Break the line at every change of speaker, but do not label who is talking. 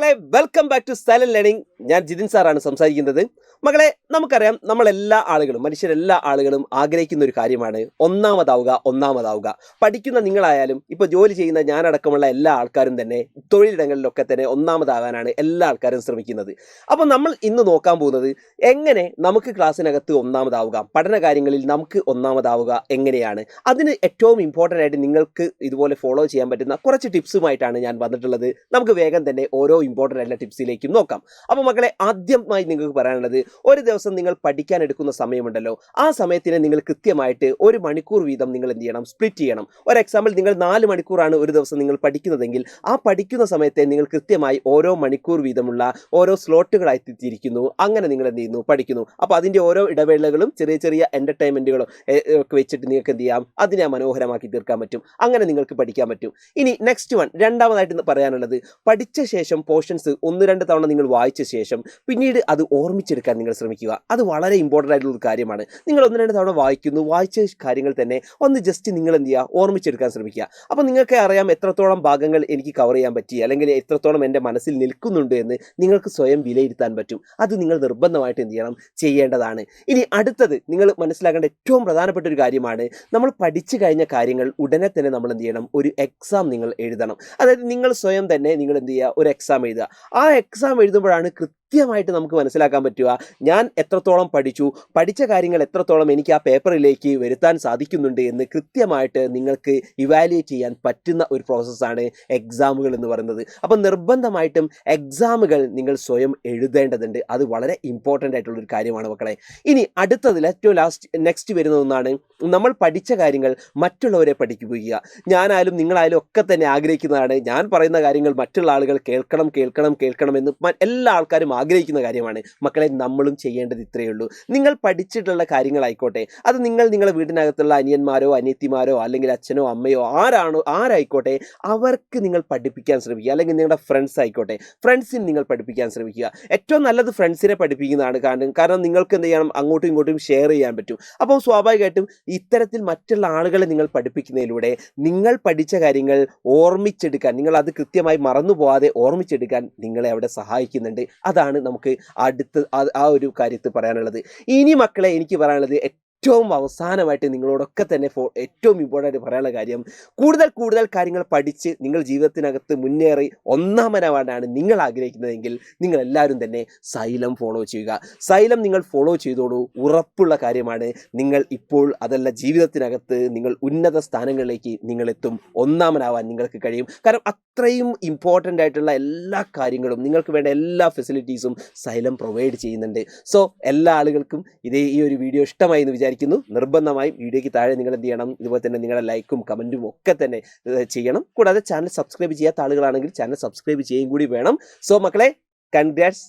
മക്കളെ welcome back to silent learning. ഞാൻ ജിതിൻ സാറാണ് സംസാരിക്കുന്നത്. മക്കളെ, നമുക്കറിയാം നമ്മളെല്ലാ ആളുകളും മനുഷ്യരെല്ലാ ആളുകളും ആഗ്രഹിക്കുന്ന ഒരു കാര്യമാണ് ഒന്നാമതാവുക. പഠിക്കുന്ന നിങ്ങളായാലും ഇപ്പോൾ ജോലി ചെയ്യുന്ന ഞാനടക്കമുള്ള എല്ലാ ആൾക്കാരും തന്നെ തൊഴിലിടങ്ങളിലൊക്കെ തന്നെ ഒന്നാമതാകാനാണ് എല്ലാ ആൾക്കാരും ശ്രമിക്കുന്നത്. അപ്പോൾ നമ്മൾ ഇന്ന് നോക്കാൻ പോകുന്നത് എങ്ങനെ നമുക്ക് ക്ലാസ്സിനകത്ത് ഒന്നാമതാവുക, പഠന കാര്യങ്ങളിൽ നമുക്ക് ഒന്നാമതാവുക എങ്ങനെയാണ്. അതിന് ഏറ്റവും ഇമ്പോർട്ടൻ്റ് ആയിട്ട് നിങ്ങൾക്ക് ഇതുപോലെ ഫോളോ ചെയ്യാൻ പറ്റുന്ന കുറച്ച് ടിപ്സുമായിട്ടാണ് ഞാൻ വന്നിട്ടുള്ളത്. നമുക്ക് വേഗം തന്നെ ഓരോ ഇമ്പോർട്ടൻ്റ് ആയിട്ടുള്ള ടിപ്സിലേക്കും നോക്കാം. അപ്പോൾ മക്കളെ, ആദ്യമായി നിങ്ങൾക്ക് പറയാനുള്ളത്, ഒരു ദിവസം നിങ്ങൾ പഠിക്കാൻ എടുക്കുന്ന സമയമുണ്ടല്ലോ, ആ സമയത്തിന് നിങ്ങൾ കൃത്യമായിട്ട് 1 മണിക്കൂർ വീതം നിങ്ങൾ എന്ത് ചെയ്യണം, സ്പ്ലിറ്റ് ചെയ്യണം. ഒരു എക്സാമ്പിൾ, നിങ്ങൾ 4 മണിക്കൂറാണ് ഒരു ദിവസം നിങ്ങൾ പഠിക്കുന്നതെങ്കിൽ ആ പഠിക്കുന്ന സമയത്തെ നിങ്ങൾ കൃത്യമായി ഓരോ മണിക്കൂർ വീതമുള്ള ഓരോ സ്ലോട്ടുകളായി തിരിച്ചിരിക്കുന്നു. അങ്ങനെ നിങ്ങൾ എന്ത് ചെയ്യുന്നു, പഠിക്കുന്നു. അപ്പോൾ അതിൻ്റെ ഓരോ ഇടവേളകളും ചെറിയ ചെറിയ എൻ്റർടൈൻമെൻറ്റുകളും ഒക്കെ വെച്ചിട്ട് നിങ്ങൾക്ക് എന്ത് ചെയ്യാം, അതിനെ മനോഹരമാക്കി തീർക്കാൻ പറ്റും. അങ്ങനെ നിങ്ങൾക്ക് പഠിക്കാൻ പറ്റും. ഇനി നെക്സ്റ്റ് വൺ, രണ്ടാമതായിട്ട് പറയാനുള്ളത്, പഠിച്ച ശേഷം പോർഷൻസ് 1-2 തവണ നിങ്ങൾ വായിച്ച ശേഷം പിന്നീട് അത് ഓർമ്മിച്ചെടുക്കാൻ നിങ്ങൾ ശ്രമിക്കുക. അത് വളരെ ഇമ്പോർട്ടൻ്റ് ആയിട്ടുള്ള ഒരു കാര്യമാണ്. നിങ്ങൾ 1-2 തവണ വായിച്ച കാര്യങ്ങൾ തന്നെ ഒന്ന് ജസ്റ്റ് നിങ്ങൾ എന്ത് ചെയ്യുക, ഓർമ്മിച്ചെടുക്കാൻ ശ്രമിക്കുക. അപ്പോൾ നിങ്ങൾക്ക് അറിയാം എത്രത്തോളം ഭാഗങ്ങൾ എനിക്ക് കവർ ചെയ്യാൻ പറ്റി, അല്ലെങ്കിൽ എത്രത്തോളം എൻ്റെ മനസ്സിൽ നിൽക്കുന്നുണ്ട് എന്ന് നിങ്ങൾക്ക് സ്വയം വിലയിരുത്താൻ പറ്റും. അത് നിങ്ങൾ നിർബന്ധമായിട്ട് എന്ത് ചെയ്യണം, ചെയ്യേണ്ടതാണ്. ഇനി അടുത്തത് നിങ്ങൾ മനസ്സിലാക്കേണ്ട ഏറ്റവും പ്രധാനപ്പെട്ട ഒരു കാര്യമാണ്, നമ്മൾ പഠിച്ചു കഴിഞ്ഞ കാര്യങ്ങൾ ഉടനെ തന്നെ നമ്മൾ എന്ത് ചെയ്യണം, ഒരു എക്സാം നിങ്ങൾ എഴുതണം. അതായത് നിങ്ങൾ സ്വയം തന്നെ നിങ്ങൾ എന്ത് ചെയ്യുക, ഒരു എക്സാം എഴുതുക. ആ എക്സാം എഴുതുമ്പോഴാണ് കൃത്യമായിട്ട് നമുക്ക് മനസ്സിലാക്കാൻ പറ്റുക, ഞാൻ എത്രത്തോളം പഠിച്ച കാര്യങ്ങൾ എത്രത്തോളം എനിക്ക് ആ പേപ്പറിലേക്ക് വരുത്താൻ സാധിക്കുന്നുണ്ട് എന്ന് കൃത്യമായിട്ട് നിങ്ങൾക്ക് ഇവാലുവേറ്റ് ചെയ്യാൻ പറ്റുന്ന ഒരു പ്രോസസ്സാണ് എക്സാമുകൾ എന്ന് പറയുന്നത്. അപ്പം നിർബന്ധമായിട്ടും എക്സാമുകൾ നിങ്ങൾ സ്വയം എഴുതേണ്ടതുണ്ട്. അത് വളരെ ഇമ്പോർട്ടൻ്റ് ആയിട്ടുള്ളൊരു കാര്യമാണ് മക്കളെ. ഇനി അടുത്തതിൽ ഏറ്റവും നെക്സ്റ്റ് വരുന്ന ഒന്നാണ്, നമ്മൾ പഠിച്ച കാര്യങ്ങൾ മറ്റുള്ളവരെ പഠിപ്പിക്കുക. ഞാനായാലും നിങ്ങളായാലും ഒക്കെ തന്നെ ആഗ്രഹിക്കുന്നതാണ്, ഞാൻ പറയുന്ന കാര്യങ്ങൾ മറ്റുള്ള ആളുകൾ കേൾക്കണം എന്ന് എല്ലാ ആൾക്കാരും ആഗ്രഹിക്കുന്ന കാര്യമാണ്. മക്കളെ, നമ്മളും ചെയ്യേണ്ടത് ഇത്രയേ ഉള്ളൂ. നിങ്ങൾ പഠിച്ചിട്ടുള്ള കാര്യങ്ങളായിക്കോട്ടെ, അത് നിങ്ങളുടെ വീടിനകത്തുള്ള അനിയന്മാരോ അനിയത്തിമാരോ അല്ലെങ്കിൽ അച്ഛനോ അമ്മയോ ആരായിക്കോട്ടെ, അവർക്ക് നിങ്ങൾ പഠിപ്പിക്കാൻ ശ്രമിക്കുക. അല്ലെങ്കിൽ നിങ്ങളുടെ ഫ്രണ്ട്സ് ആയിക്കോട്ടെ, ഫ്രണ്ട്സിന് നിങ്ങൾ പഠിപ്പിക്കാൻ ശ്രമിക്കുക. ഏറ്റവും നല്ലത് ഫ്രണ്ട്സിനെ പഠിപ്പിക്കുന്നതാണ്. കാരണം നിങ്ങൾക്ക് എന്ത് ചെയ്യണം, അങ്ങോട്ടും ഇങ്ങോട്ടും ഷെയർ ചെയ്യാൻ പറ്റും. അപ്പോൾ സ്വാഭാവികമായിട്ടും ഇത്തരത്തിൽ മറ്റുള്ള ആളുകളെ നിങ്ങൾ പഠിപ്പിക്കുന്നതിലൂടെ നിങ്ങൾ പഠിച്ച കാര്യങ്ങൾ ഓർമ്മിച്ചെടുക്കാൻ, നിങ്ങൾ അത് കൃത്യമായി മറന്നു പോകാതെ ഓർമ്മിച്ചെടുക്കാൻ നിങ്ങളെ അവിടെ സഹായിക്കുന്നുണ്ട്. അതാണ് നമുക്ക് അടുത്ത് ആ ഒരു കാര്യത്തിൽ പറയാനുള്ളത്. ഇനി മക്കളെ, എനിക്ക് പറയാനുള്ളത് ഏറ്റവും അവസാനമായിട്ട് നിങ്ങളോടൊക്കെ തന്നെ ഏറ്റവും ഇമ്പോർട്ടൻ്റ് ആയിട്ട് പറയാനുള്ള കാര്യം, കൂടുതൽ കാര്യങ്ങൾ പഠിച്ച് നിങ്ങൾ ജീവിതത്തിനകത്ത് മുന്നേറി ഒന്നാമനാവാനാണ് നിങ്ങൾ ആഗ്രഹിക്കുന്നതെങ്കിൽ നിങ്ങൾ എല്ലാവരും തന്നെ സൈലം ഫോളോ ചെയ്യുക. സൈലം നിങ്ങൾ ഫോളോ ചെയ്തോളൂ. ഉറപ്പുള്ള കാര്യമാണ്, നിങ്ങൾ ഇപ്പോൾ അതല്ല ജീവിതത്തിനകത്ത് നിങ്ങൾ ഉന്നത സ്ഥാനങ്ങളിലേക്ക് നിങ്ങളെത്തും. ഒന്നാമനാവാൻ നിങ്ങൾക്ക് കഴിയും. കാരണം അത്രയും ഇമ്പോർട്ടൻ്റ് ആയിട്ടുള്ള എല്ലാ കാര്യങ്ങളും, നിങ്ങൾക്ക് വേണ്ട എല്ലാ ഫെസിലിറ്റീസും സൈലം പ്രൊവൈഡ് ചെയ്യുന്നുണ്ട്. സോ എല്ലാ ആളുകൾക്കും ഈ ഒരു വീഡിയോ ഇഷ്ടമായി എന്ന് വിചാരിക്കുന്നു. നിർബന്ധമായും വീഡിയോയ്ക്ക് താഴെ നിങ്ങൾ എന്ത് ചെയ്യണം, ഇതുപോലെ തന്നെ നിങ്ങളുടെ ലൈക്കും കമൻറ്റും ഒക്കെ തന്നെ ചെയ്യണം. കൂടാതെ ചാനൽ സബ്സ്ക്രൈബ് ചെയ്യാത്ത ആളുകളാണെങ്കിൽ ചാനൽ സബ്സ്ക്രൈബ് ചെയ്യുകയും കൂടി വേണം. സോ മക്കളെ, കൺഗ്രാറ്റ്സ്.